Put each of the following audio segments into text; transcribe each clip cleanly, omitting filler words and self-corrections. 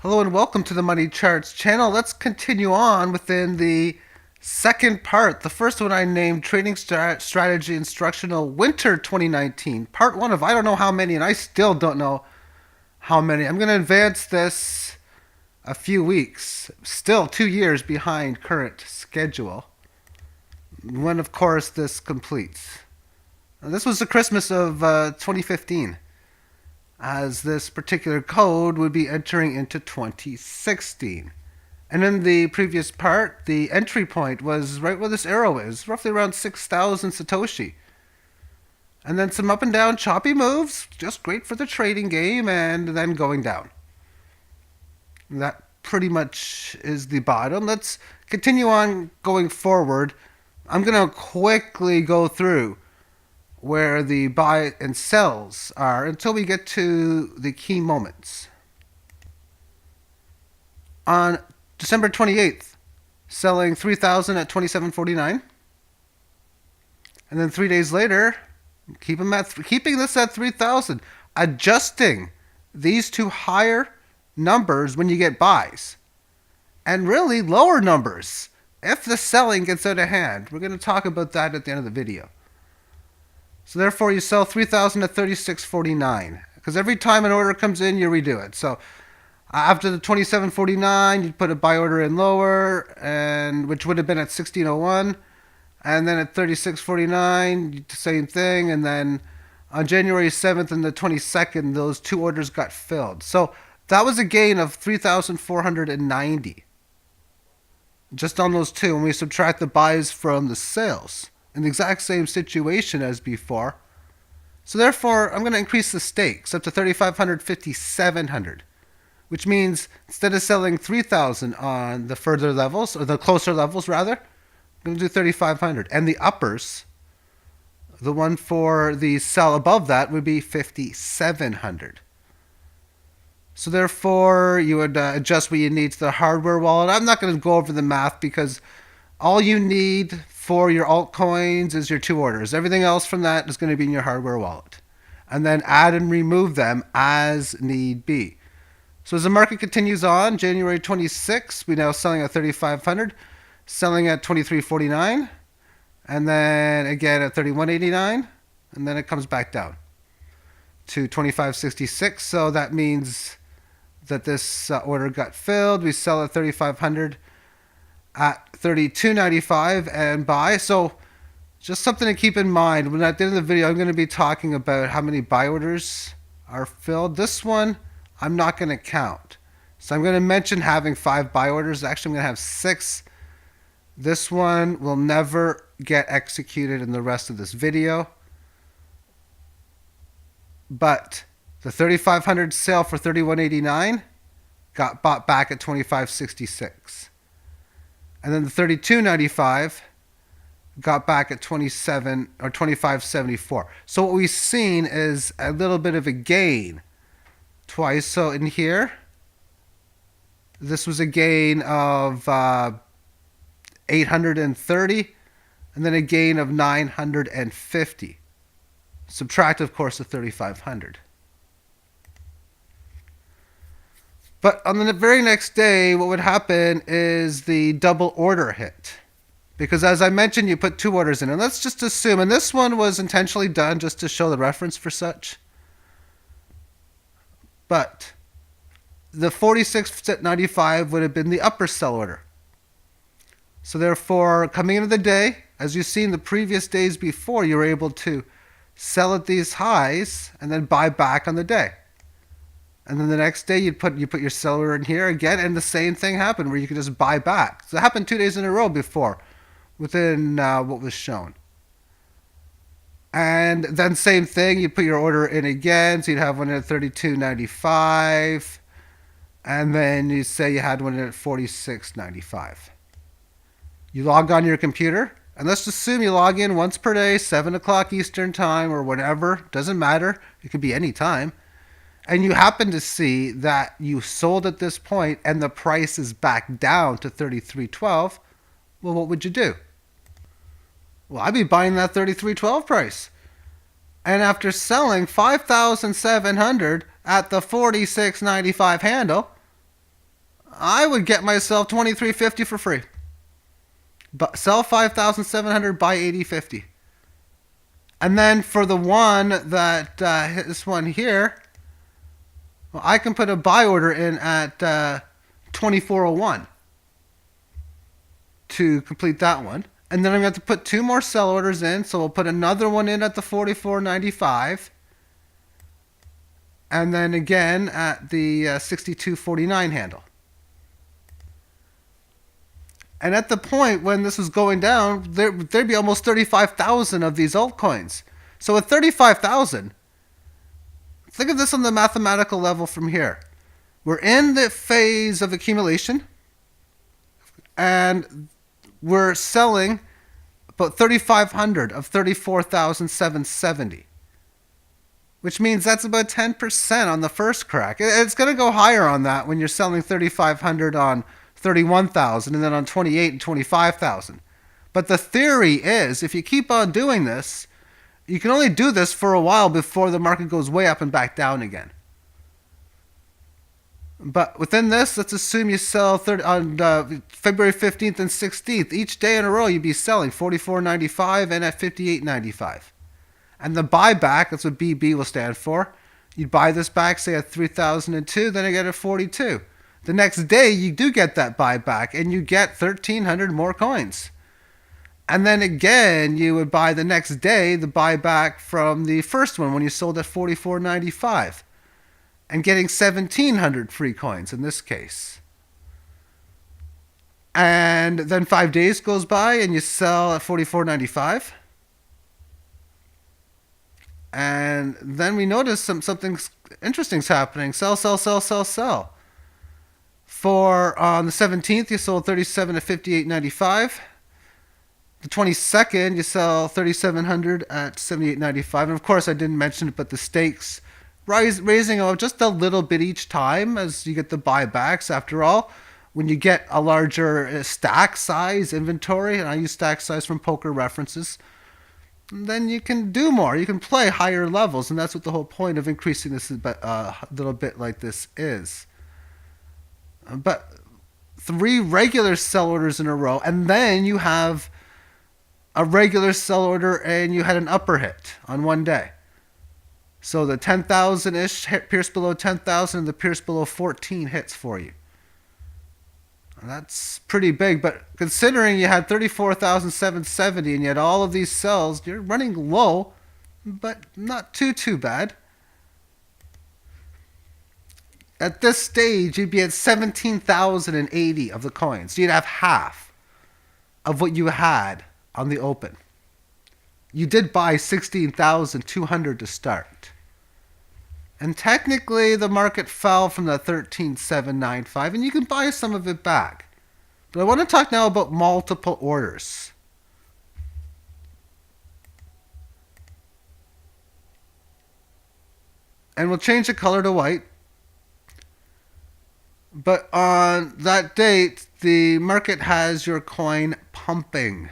Hello and welcome to the Money Charts channel. Let's continue on within the second part. The first one I named Trading Strategy Instructional Winter 2019. Part 1 of I don't know how many, and I still don't know how many. I'm going to advance this a few weeks. Still 2 years behind current schedule. When, of course, this completes. Now, this was the Christmas of 2015. As this particular code would be entering into 2016. And in the previous part, the entry point was right where this arrow is, roughly around 6,000 Satoshi. And then some up and down choppy moves, just great for the trading game, and then going down. That pretty much is the bottom. Let's continue on going forward. I'm going to quickly go through where the buy and sells are until we get to the key moments. On December 28th, selling 3,000 at 27.49. And then 3 days later, keeping this at 3,000, adjusting these two higher numbers when you get buys, and really lower numbers if the selling gets out of hand. We're going to talk about that at the end of the video. So therefore, you sell 3,000 at 36.49 because every time an order comes in, you redo it. So after the 27.49, you put a buy order in lower, and which would have been at 16.01, and then at 36.49, same thing. And then on January 7th and the 22nd, those two orders got filled. So that was a gain of 3,490 just on those two when we subtract the buys from the sales. In the exact same situation as before. So therefore, I'm going to increase the stakes up to 3,500, 5,700, which means instead of selling 3,000 on the further levels, or the closer levels rather, I'm going to do 3,500. And the uppers, the one for the sell above that would be 5,700. So therefore, you would adjust what you need to the hardware wallet. I'm not going to go over the math because all you need for your altcoins is your two orders. Everything else from that is going to be in your hardware wallet. And then add and remove them as need be. So as the market continues on, January 26th, we're now selling at 3,500, selling at 23.49, and then again at 31.89, and then it comes back down to 25.66. So that means that this order got filled. We sell at 3,500 at 32.95 and buy. So just something to keep in mind. When at the end of the video, I'm going to be talking about how many buy orders are filled. This one, I'm not going to count. So I'm going to mention having 5 buy orders. Actually, I'm going to have 6. This one will never get executed in the rest of this video. But the 3,500 sale for 31.89 got bought back at 25.66. And then the 32.95 got back at 27 or 25.74. So what we've seen is a little bit of a gain twice. So in here, this was a gain of 830, and then a gain of 950. Subtract, of course, the 3,500. But on the very next day, what would happen is the double order hit. Because as I mentioned, you put 2 orders in. And let's just assume, and this one was intentionally done just to show the reference for such. But the 46.95 would have been the upper sell order. So therefore, coming into the day, as you've seen the previous days before, you were able to sell at these highs and then buy back on the day. And then the next day, you put your seller in here again, and the same thing happened where you could just buy back. So it happened 2 days in a row before, within what was shown. And then same thing, you put your order in again, so you'd have one at 32.95, and then you say you had one at 46.95. You log on your computer, and let's assume you log in once per day, 7 o'clock Eastern time, or whatever, doesn't matter, it could be any time. And you happen to see that you sold at this point and the price is back down to 33.12, well, what would you do? Well, I'd be buying that 33.12 price. And after selling 5,700 at the 46.95 handle, I would get myself 2350 for free. But sell 5,700, buy 8050. And then for the one that this one here, well, I can put a buy order in at 2401 to complete that one. And then I'm going to have to put two more sell orders in. So we'll put another one in at the 44.95. And then again at the 62.49 handle. And at the point when this was going down, there'd be almost 35,000 of these altcoins. So at 35,000, think of this on the mathematical level from here. We're in the phase of accumulation, and we're selling about 3,500 of 34,770, which means that's about 10% on the first crack. It's going to go higher on that when you're selling 3,500 on 31,000 and then on 28 and 25,000. But the theory is if you keep on doing this, you can only do this for a while before the market goes way up and back down again. But within this, let's assume you sell on February 15th and 16th. Each day in a row, you'd be selling $44.95 and at $58.95. And the buyback, that's what BB will stand for. You'd buy this back, say at 3,002, then you get at 42. The next day, you do get that buyback, and you get 1,300 more coins. And then again, you would buy the next day the buyback from the first one when you sold at $44.95. And getting 1,700 free coins in this case. And then 5 days goes by and you sell at $44.95. And then we notice something interesting's happening. Sell. For on the 17th, you sold 37 at $58.95. The 22nd, you sell 3,700 at $78.95. And of course, I didn't mention it, but the stakes raising just a little bit each time as you get the buybacks. After all, when you get a larger stack size inventory, and I use stack size from poker references, then you can do more. You can play higher levels, and that's what the whole point of increasing this a little bit like this is. But 3 regular sell orders in a row, and then you have a regular sell order and you had an upper hit on one day. So the 10,000-ish pierce below 10,000 and the pierce below 14 hits for you. And that's pretty big, but considering you had 34,770 and you had all of these sells, you're running low, but not too bad. At this stage, you'd be at 17,080 of the coins. So you'd have half of what you had on the open. You did buy 16,200 to start. And technically, the market fell from the 13,795, and you can buy some of it back. But I want to talk now about multiple orders. And we'll change the color to white. But on that date, the market has your coin pumping.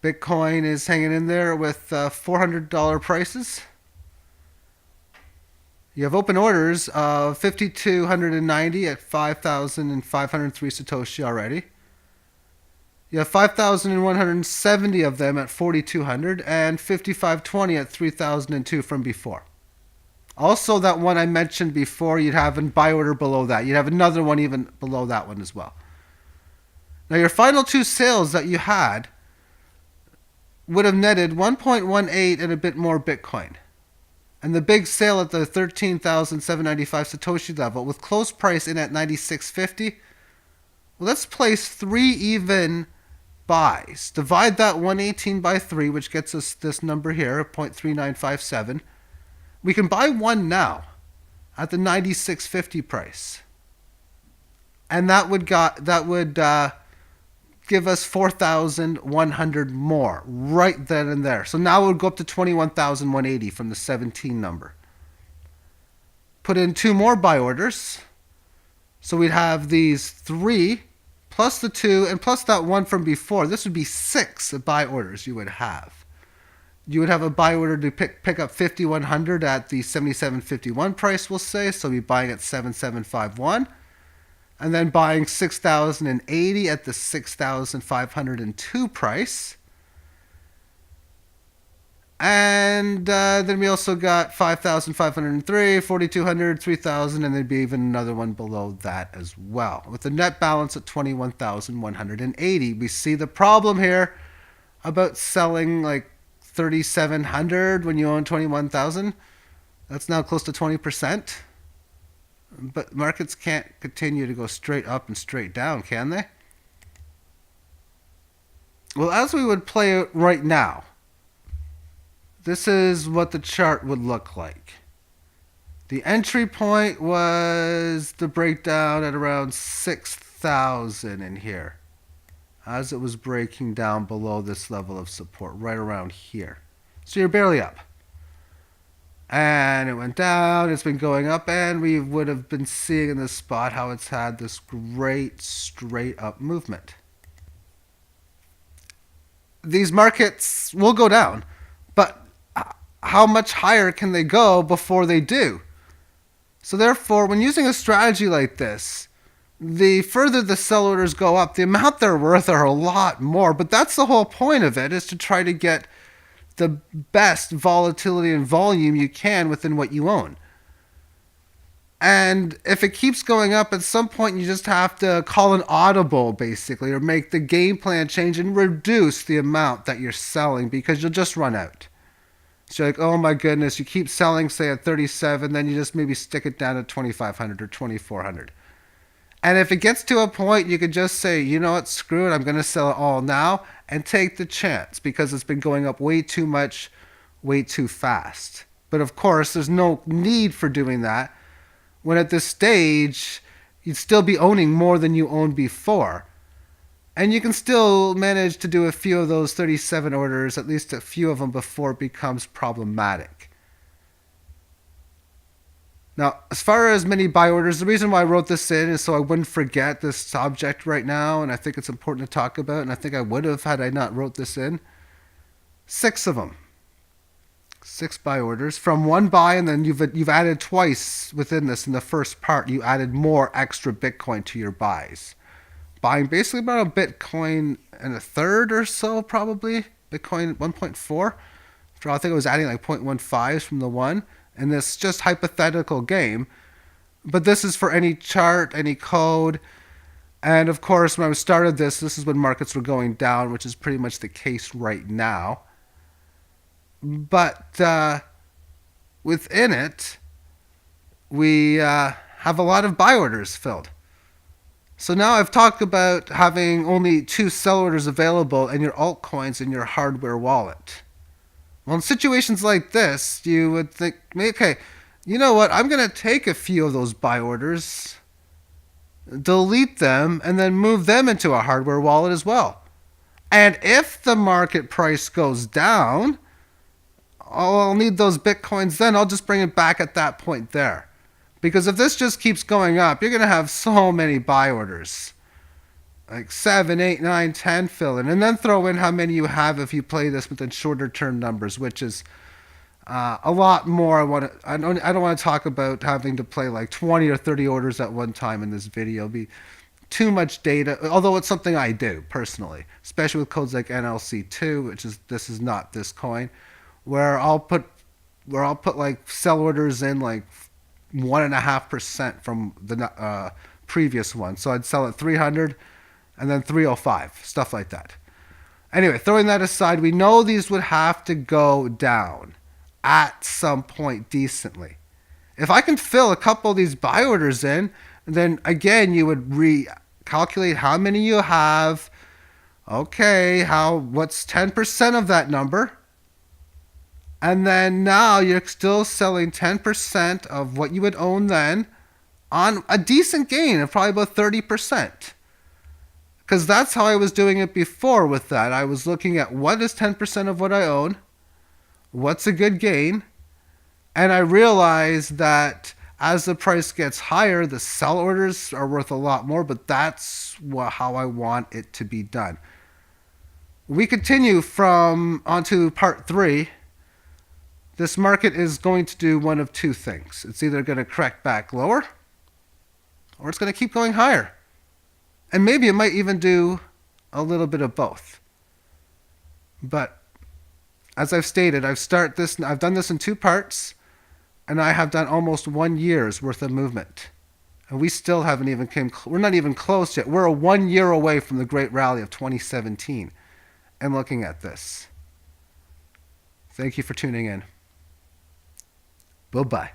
Bitcoin is hanging in there with $400 prices. You have open orders of 5,290 at 5,503 Satoshi already. You have 5,170 of them at 4,200 and 5,520 at 3,002 from before. Also, that one I mentioned before, you'd have a buy order below that. You'd have another one even below that one as well. Now, your final 2 sales that you had would have netted 1.18 and a bit more Bitcoin. And the big sale at the 13,795 Satoshi level with close price in at 96.50. Well, let's place 3 even buys. Divide that 118 by 3, which gets us this number here, 0.3957. We can buy one now at the 96.50 price. And that would give us 4,100 more right then and there. So now it would go up to 21,180 from the 17 number. Put in 2 more buy orders. So we'd have these 3 plus the 2 and plus that 1 from before. This would be 6 buy orders you would have. You would have a buy order to pick up 5,100 at the 77.51 price, we'll say. So you'll be buying at 7,751. And then buying 6,080 at the 6,502 price. And then we also got 5,503, 4,200, 3,000, and there'd be even another one below that as well. With the net balance at 21,180. We see the problem here about selling like 3,700 when you own 21,000. That's now close to 20%. But markets can't continue to go straight up and straight down, can they? Well, as we would play it right now, this is what the chart would look like. The entry point was the breakdown at around 6,000 in here, as it was breaking down below this level of support, right around here. So you're barely up. And it went down, it's been going up, and we would have been seeing in this spot how it's had this great straight up movement. These markets will go down, but how much higher can they go before they do? So therefore, when using a strategy like this, the further the sell orders go up, the amount they're worth are a lot more. But that's the whole point of it, is to try to get the best volatility and volume you can within what you own. And if it keeps going up, at some point you just have to call an audible, basically, or make the game plan change and reduce the amount that you're selling, because you'll just run out. So you're like, oh my goodness, you keep selling, say, at 37, then you just maybe stick it down at 2,500 or 2,400. And if it gets to a point, you could just say, you know what, screw it, I'm going to sell it all now and take the chance, because it's been going up way too much, way too fast. But of course, there's no need for doing that when at this stage, you'd still be owning more than you owned before. And you can still manage to do a few of those 37 orders, at least a few of them, before it becomes problematic. Now, as far as many buy orders, the reason why I wrote this in is so I wouldn't forget this subject right now, and I think it's important to talk about, and I think I would have had I not wrote this in. 6 of them. 6 buy orders from one buy, and then you've added twice within this. In the first part, you added more extra Bitcoin to your buys. Buying basically about a Bitcoin and a third or so, probably. Bitcoin 1.4. I think it was adding like 0.15 from the one in this just hypothetical game. But this is for any chart, any code. And of course, when I started this is when markets were going down, which is pretty much the case right now. But within it, we have a lot of buy orders filled. So now I've talked about having only 2 sell orders available in your altcoins in your hardware wallet. Well, in situations like this, you would think, okay, you know what? I'm going to take a few of those buy orders, delete them, and then move them into a hardware wallet as well. And if the market price goes down, I'll need those Bitcoins then. I'll just bring it back at that point there. Because if this just keeps going up, you're going to have so many buy orders. Like 7, 8, 9, 10 fill in. And then throw in how many you have if you play this within shorter term numbers, which is a lot more. I don't want to talk about having to play like 20 or 30 orders at one time in this video. It'll be too much data, although it's something I do personally, especially with codes like NLC2, which is, this is not this coin, where I'll put like sell orders in like 1.5% from the previous one. So I'd sell at 300 and then 305, stuff like that. Anyway, throwing that aside, we know these would have to go down at some point decently. If I can fill a couple of these buy orders in, then again, you would recalculate how many you have. Okay, what's 10% of that number? And then now you're still selling 10% of what you would own then on a decent gain of probably about 30%. Because that's how I was doing it before with that. I was looking at what is 10% of what I own, what's a good gain, and I realized that as the price gets higher, the sell orders are worth a lot more, but that's how I want it to be done. we continue from onto part 3. This market is going to do one of two things. It's either going to correct back lower, or it's going to keep going higher. And maybe it might even do a little bit of both. But as I've stated, I've done this in 2 parts, and I have done almost 1 year's worth of movement. And we still haven't even we're not even close yet. We're 1 year away from the great rally of 2017 and looking at this. Thank you for tuning in. Bye-bye.